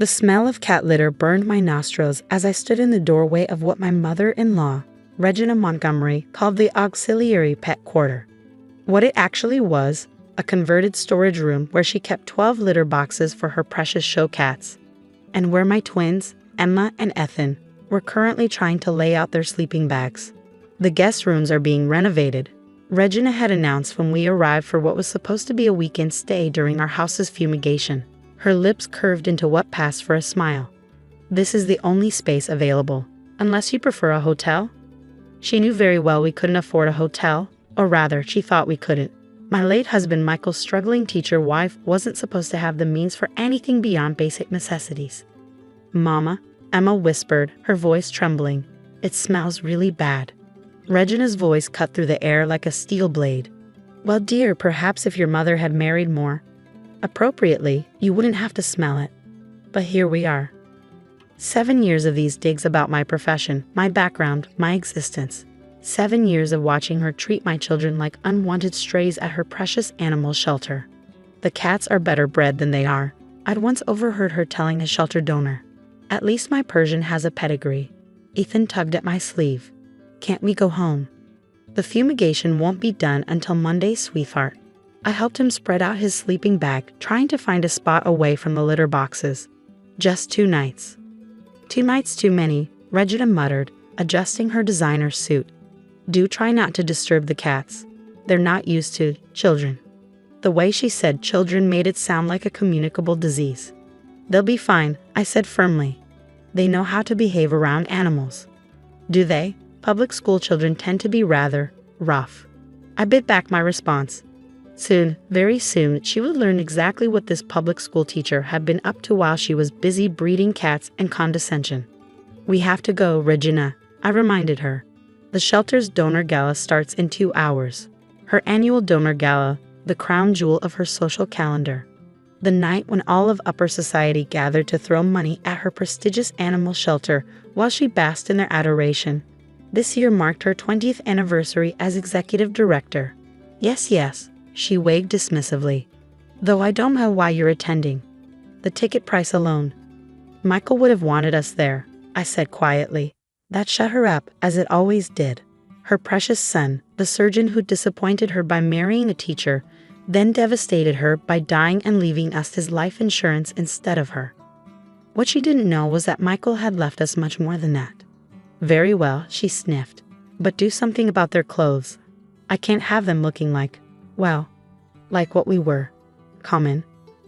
The smell of cat litter burned my nostrils as I stood in the doorway of what my mother-in-law, Regina Montgomery, called the auxiliary pet quarter. What it actually was, a converted storage room where she kept 12 litter boxes for her precious show cats, and where my twins, Emma and Ethan, were currently trying to lay out their sleeping bags. The guest rooms are being renovated, Regina had announced when we arrived for what was supposed to be a weekend stay during our house's fumigation. Her lips curved into what passed for a smile. This is the only space available, unless you prefer a hotel? She knew very well we couldn't afford a hotel, or rather, she thought we couldn't. My late husband Michael's struggling teacher wife wasn't supposed to have the means for anything beyond basic necessities. "Mama," Emma whispered, her voice trembling, "it smells really bad." Regina's voice cut through the air like a steel blade. "Well, dear, perhaps if your mother had married more appropriately, you wouldn't have to smell it. But here we are." 7 years of these digs about my profession, my background, my existence. 7 years of watching her treat my children like unwanted strays at her precious animal shelter. "The cats are better bred than they are," I'd once overheard her telling a shelter donor. "At least my Persian has a pedigree." Ethan tugged at my sleeve. "Can't we go home?" "The fumigation won't be done until Monday, sweetheart." I helped him spread out his sleeping bag, trying to find a spot away from the litter boxes. "Just 2 nights." "2 nights too many," Regina muttered, adjusting her designer suit. "Do try not to disturb the cats. They're not used to children." The way she said children made it sound like a communicable disease. "They'll be fine," I said firmly. "They know how to behave around animals." "Do they? Public school children tend to be rather rough." I bit back my response. Soon, very soon, she would learn exactly what this public school teacher had been up to while she was busy breeding cats and condescension. "We have to go, Regina," I reminded her. "The shelter's donor gala starts in 2 hours." Her annual donor gala, the crown jewel of her social calendar. The night when all of upper society gathered to throw money at her prestigious animal shelter while she basked in their adoration. This year marked her 20th anniversary as executive director. Yes, she waved dismissively. "Though I don't know why you're attending. The ticket price alone." "Michael would have wanted us there," I said quietly. That shut her up, as it always did. Her precious son, the surgeon who disappointed her by marrying a teacher, then devastated her by dying and leaving us his life insurance instead of her. What she didn't know was that Michael had left us much more than that. "Very well," she sniffed. "But do something about their clothes. I can't have them looking like what we were. Common,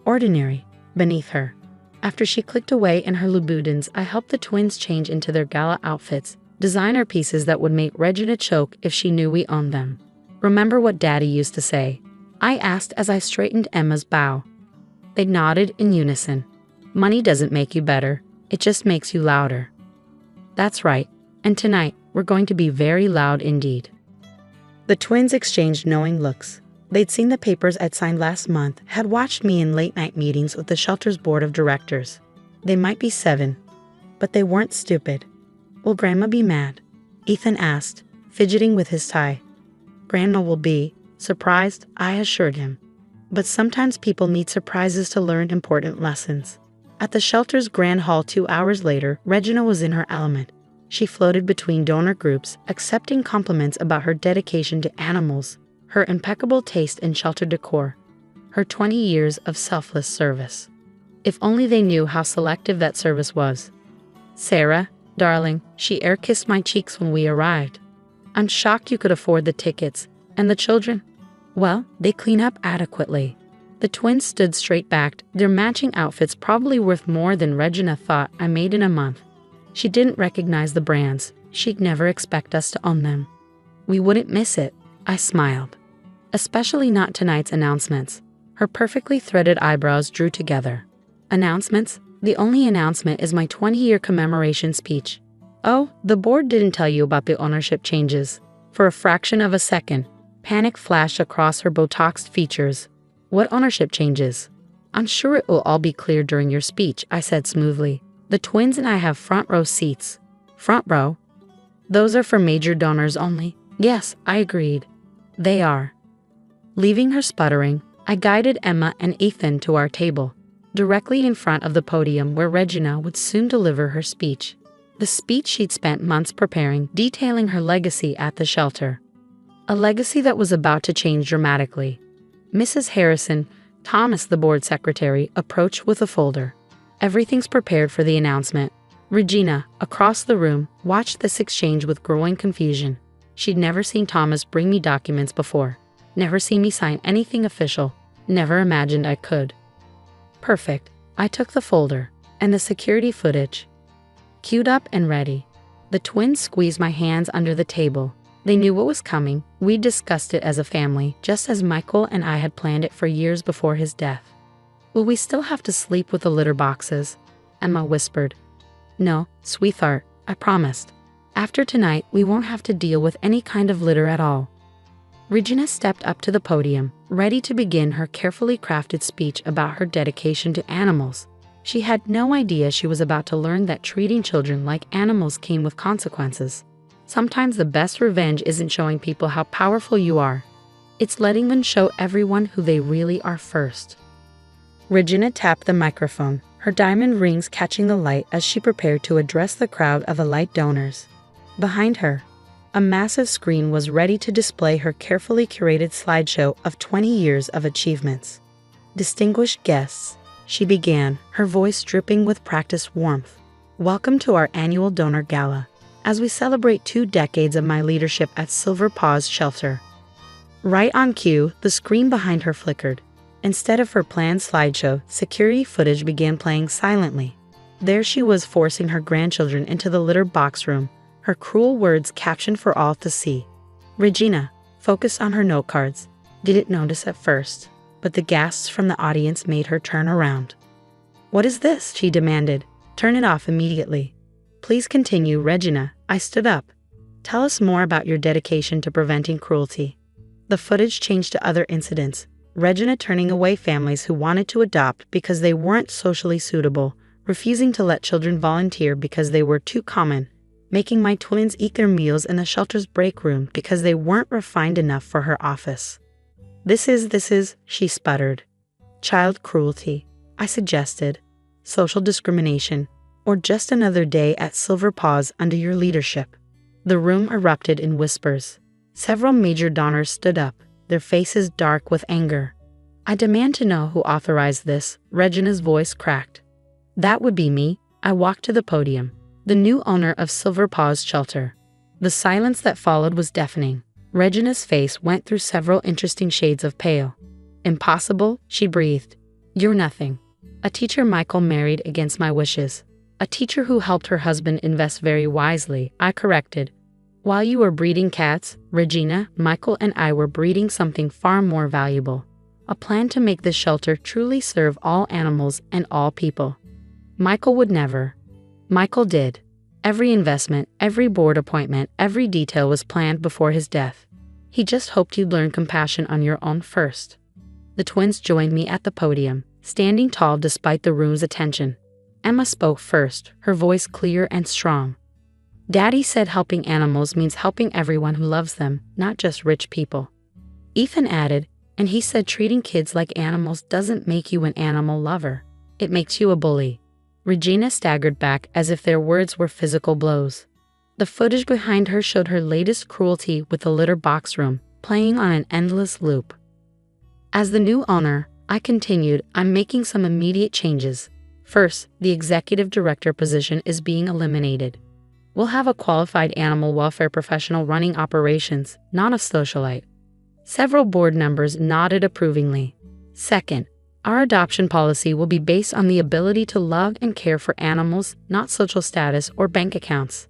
ordinary, beneath her." After she clicked away in her Louboutins, I helped the twins change into their gala outfits, designer pieces that would make Regina choke if she knew we owned them. "Remember what Daddy used to say?" I asked as I straightened Emma's bow. They nodded in unison. "Money doesn't make you better, it just makes you louder." "That's right, and tonight we're going to be very loud indeed." The twins exchanged knowing looks. They'd seen the papers I'd signed last month, had watched me in late-night meetings with the shelter's board of directors. They might be 7, but they weren't stupid. "Will Grandma be mad?" Ethan asked, fidgeting with his tie. "Grandma will be surprised," I assured him. But sometimes people need surprises to learn important lessons. At the shelter's grand hall 2 hours later, Regina was in her element. She floated between donor groups, accepting compliments about her dedication to animals, her impeccable taste in shelter decor, her 20 years of selfless service. If only they knew how selective that service was. "Sarah, darling," she air-kissed my cheeks when we arrived. "I'm shocked you could afford the tickets. And the children? Well, they clean up adequately." The twins stood straight-backed, their matching outfits probably worth more than Regina thought I made in a month. She didn't recognize the brands. She'd never expect us to own them. "We wouldn't miss it," I smiled. "Especially not tonight's announcements." Her perfectly threaded eyebrows drew together. "Announcements? The only announcement is my 20-year commemoration speech." "Oh, the board didn't tell you about the ownership changes." For a fraction of a second, panic flashed across her Botoxed features. "What ownership changes?" "I'm sure it will all be clear during your speech," I said smoothly. "The twins and I have front row seats." "Front row? Those are for major donors only." "Yes," I agreed. "They are." Leaving her sputtering, I guided Emma and Ethan to our table. directly in front of the podium where Regina would soon deliver her speech. The speech she'd spent months preparing, detailing her legacy at the shelter. A legacy that was about to change dramatically. Mrs. Harrison, Thomas, the board secretary, approached with a folder. Everything's prepared for the announcement. Regina, across the room, watched this exchange with growing confusion. She'd never seen Thomas bring me documents before. Never seen me sign anything official. Never imagined I could. Perfect. I took the folder and the security footage. Queued up and ready. The twins squeezed my hands under the table. They knew what was coming. We discussed it as a family, just as Michael and I had planned it for years before his death. Will we still have to sleep with the litter boxes? Emma whispered. No, sweetheart, I promised. After tonight, we won't have to deal with any kind of litter at all. Regina stepped up to the podium, ready to begin her carefully crafted speech about her dedication to animals. She had no idea she was about to learn that treating children like animals came with consequences. Sometimes the best revenge isn't showing people how powerful you are. It's letting them show everyone who they really are first. Regina tapped the microphone, her diamond rings catching the light as she prepared to address the crowd of Alight donors. Behind her, a massive screen was ready to display her carefully curated slideshow of 20 years of achievements. Distinguished guests, she began, her voice dripping with practiced warmth. Welcome to our annual donor gala, as we celebrate 2 decades of my leadership at Silver Paws Shelter. Right on cue, the screen behind her flickered. Instead of her planned slideshow, security footage began playing silently. There she was, forcing her grandchildren into the litter box room, her cruel words captioned for all to see. Regina, focused on her note cards, didn't notice at first, but the gasps from the audience made her turn around. What is this? She demanded. Turn it off immediately. Please continue, Regina. I stood up. Tell us more about your dedication to preventing cruelty. The footage changed to other incidents. Regina turning away families who wanted to adopt because they weren't socially suitable, refusing to let children volunteer because they were too common, making my twins eat their meals in the shelter's break room because they weren't refined enough for her office. This is, she sputtered. Child cruelty, I suggested. Social discrimination, or just another day at Silver Paws under your leadership. The room erupted in whispers. Several major donors stood up, their faces dark with anger. I demand to know who authorized this, Regina's voice cracked. That would be me. I walked to the podium, the new owner of Silver Paws Shelter. The silence that followed was deafening. Regina's face went through several interesting shades of pale. Impossible, she breathed. You're nothing. A teacher Michael married against my wishes. A teacher who helped her husband invest very wisely, I corrected. While you were breeding cats, Regina, Michael and I were breeding something far more valuable. A plan to make this shelter truly serve all animals and all people. Michael would never. Michael did. Every investment, every board appointment, every detail was planned before his death. He just hoped you'd learn compassion on your own first. The twins joined me at the podium, standing tall despite the room's attention. Emma spoke first, her voice clear and strong. Daddy said helping animals means helping everyone who loves them, not just rich people. Ethan added, and he said treating kids like animals doesn't make you an animal lover. It makes you a bully. Regina staggered back as if their words were physical blows. The footage behind her showed her latest cruelty with the litter box room, playing on an endless loop. As the new owner, I continued, I'm making some immediate changes. First, the executive director position is being eliminated. We'll have a qualified animal welfare professional running operations, not a socialite. Several board members nodded approvingly. Second, our adoption policy will be based on the ability to love and care for animals, not social status or bank accounts.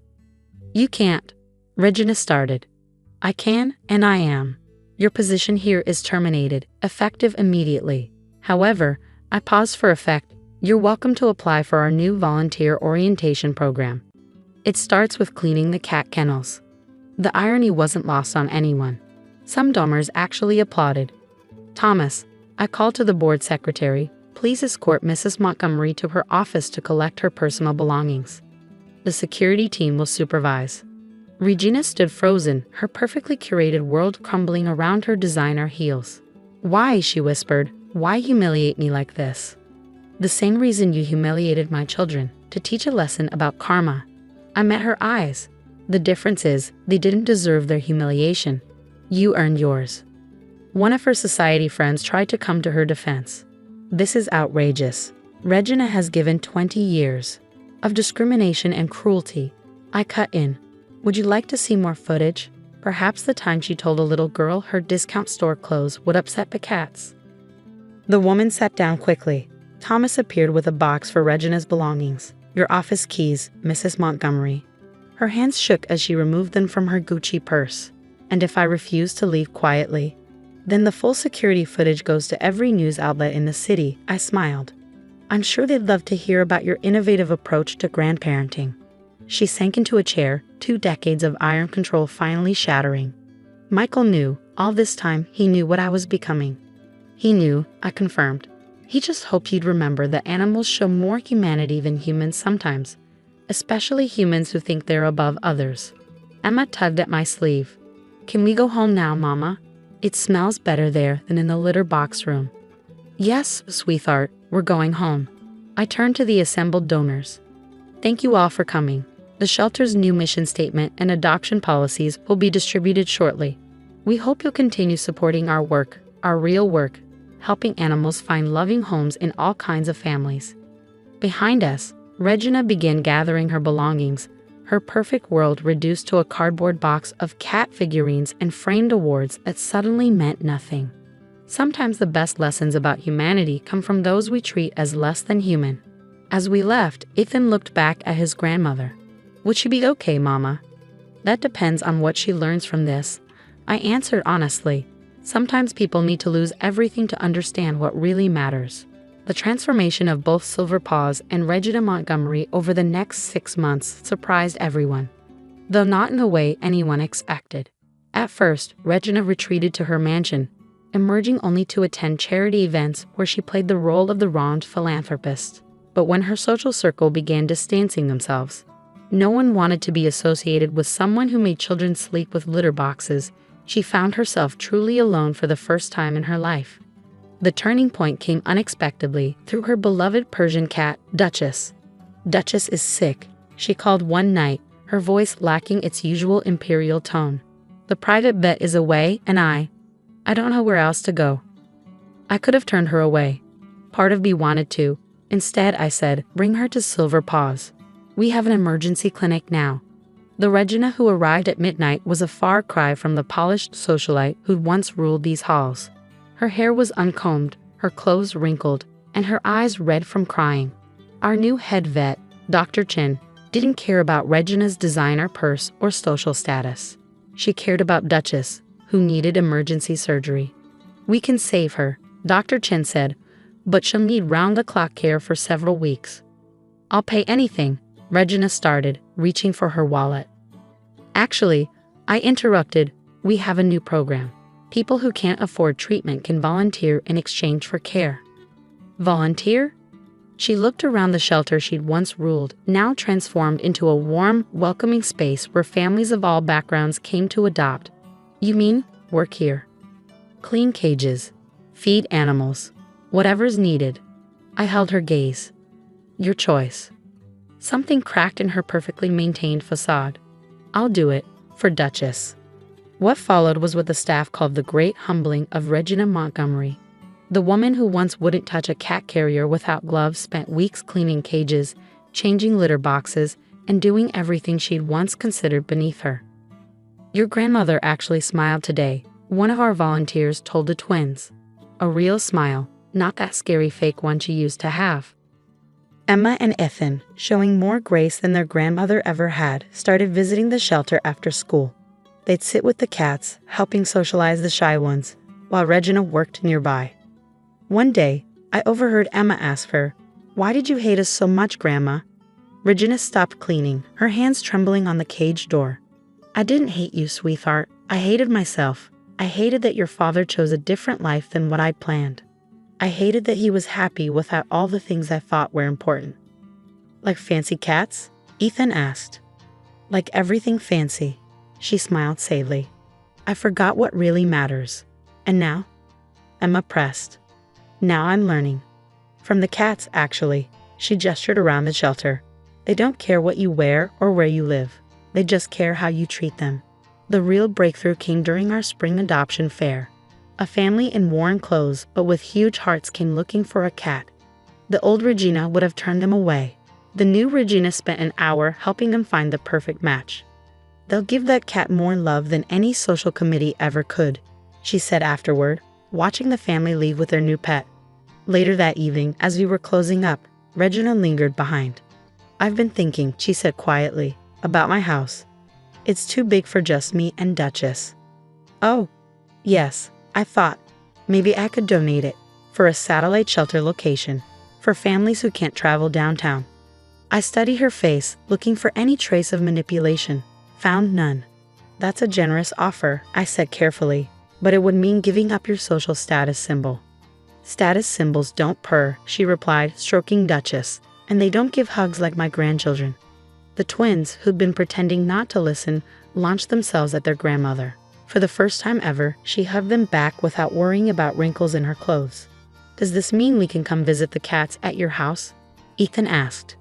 You can't. Regina started. I can, and I am. Your position here is terminated, effective immediately. However, I paused for effect. You're welcome to apply for our new volunteer orientation program. It starts with cleaning the cat kennels. The irony wasn't lost on anyone. Some donors actually applauded. Thomas, I called to the board secretary, please escort Mrs. Montgomery to her office to collect her personal belongings. The security team will supervise. Regina stood frozen, her perfectly curated world crumbling around her designer heels. Why, she whispered, why humiliate me like this? The same reason you humiliated my children, to teach a lesson about karma. I met her eyes. The difference is, they didn't deserve their humiliation. You earned yours. One of her society friends tried to come to her defense. This is outrageous. Regina has given 20 years of discrimination and cruelty. I cut in. Would you like to see more footage? Perhaps the time she told a little girl her discount store clothes would upset the cats. The woman sat down quickly. Thomas appeared with a box for Regina's belongings. Your office keys, Mrs. Montgomery. Her hands shook as she removed them from her Gucci purse. And if I refuse to leave quietly, then the full security footage goes to every news outlet in the city, I smiled. I'm sure they'd love to hear about your innovative approach to grandparenting. She sank into a chair, 2 decades of iron control finally shattering. Michael knew, all this time, he knew what I was becoming. He knew, I confirmed. He just hoped he'd remember that animals show more humanity than humans sometimes, especially humans who think they're above others. Emma tugged at my sleeve. Can we go home now, Mama? It smells better there than in the litter box room. Yes, sweetheart, we're going home. I turned to the assembled donors. Thank you all for coming. The shelter's new mission statement and adoption policies will be distributed shortly. We hope you'll continue supporting our work, our real work, helping animals find loving homes in all kinds of families. Behind us, Regina began gathering her belongings, her perfect world reduced to a cardboard box of cat figurines and framed awards that suddenly meant nothing. Sometimes the best lessons about humanity come from those we treat as less than human. As we left, Ethan looked back at his grandmother. Would she be okay, Mama? That depends on what she learns from this. I answered honestly. Sometimes people need to lose everything to understand what really matters. The transformation of both Silver Paws and Regina Montgomery over the next 6 months surprised everyone, though not in the way anyone expected. At first, Regina retreated to her mansion, emerging only to attend charity events where she played the role of the wronged philanthropist. But when her social circle began distancing themselves, no one wanted to be associated with someone who made children sleep with litter boxes. She found herself truly alone for the first time in her life. The turning point came unexpectedly through her beloved Persian cat, Duchess. Duchess is sick, she called one night, her voice lacking its usual imperial tone. The private vet is away and I don't know where else to go. I could have turned her away. Part of me wanted to. Instead, I said, bring her to Silver Paws. We have an emergency clinic now. The Regina who arrived at midnight was a far cry from the polished socialite who'd once ruled these halls. Her hair was uncombed, her clothes wrinkled, and her eyes red from crying. Our new head vet, Dr. Chin, didn't care about Regina's designer purse or social status. She cared about Duchess, who needed emergency surgery. We can save her, Dr. Chin said, but she'll need round-the-clock care for several weeks. I'll pay anything, Regina started, reaching for her wallet. Actually, I interrupted, we have a new program. People who can't afford treatment can volunteer in exchange for care. Volunteer? She looked around the shelter she'd once ruled, now transformed into a warm, welcoming space where families of all backgrounds came to adopt. You mean, work here? Clean cages, feed animals, whatever's needed. I held her gaze. Your choice. Something cracked in her perfectly maintained facade. I'll do it, for Duchess. What followed was what the staff called the great humbling of Regina Montgomery. The woman who once wouldn't touch a cat carrier without gloves spent weeks cleaning cages, changing litter boxes, and doing everything she'd once considered beneath her. Your grandmother actually smiled today, one of our volunteers told the twins. A real smile, not that scary fake one she used to have. Emma and Ethan, showing more grace than their grandmother ever had, started visiting the shelter after school. They'd sit with the cats, helping socialize the shy ones, while Regina worked nearby. One day, I overheard Emma ask her, "Why did you hate us so much, Grandma?" Regina stopped cleaning, her hands trembling on the cage door. I didn't hate you, sweetheart. I hated myself. I hated that your father chose a different life than what I'd planned. I hated that he was happy without all the things I thought were important. Like fancy cats? Ethan asked. Like everything fancy. She smiled sadly. I forgot what really matters. And now? Emma pressed. Now I'm learning. From the cats, actually. She gestured around the shelter. They don't care what you wear or where you live. They just care how you treat them. The real breakthrough came during our spring adoption fair. A family in worn clothes but with huge hearts came looking for a cat. The old Regina would have turned them away. The new Regina spent an hour helping them find the perfect match. They'll give that cat more love than any social committee ever could, she said afterward, watching the family leave with their new pet. Later that evening, as we were closing up, Regina lingered behind. I've been thinking, she said quietly, about my house. It's too big for just me and Duchess. Oh, yes, I thought maybe I could donate it for a satellite shelter location for families who can't travel downtown. I studied her face, looking for any trace of manipulation. Found none. That's a generous offer, I said carefully, but it would mean giving up your social status symbol. Status symbols don't purr, she replied, stroking Duchess, and they don't give hugs like my grandchildren. The twins, who'd been pretending not to listen, launched themselves at their grandmother. For the first time ever, she hugged them back without worrying about wrinkles in her clothes. Does this mean we can come visit the cats at your house? Ethan asked.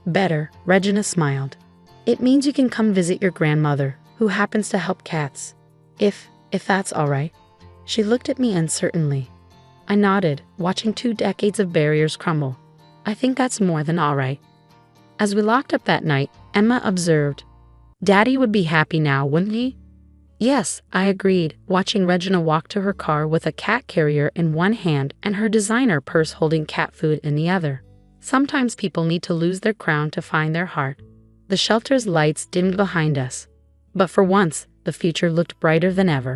Better, Regina smiled. It means you can come visit your grandmother, who happens to help cats. If that's all right. She looked at me uncertainly. I nodded, watching 2 decades of barriers crumble. I think that's more than all right. As we locked up that night, Emma observed, Daddy would be happy now, wouldn't he? Yes, I agreed, watching Regina walk to her car with a cat carrier in one hand and her designer purse holding cat food in the other. Sometimes people need to lose their crown to find their heart. The shelter's lights dimmed behind us. But for once, the future looked brighter than ever.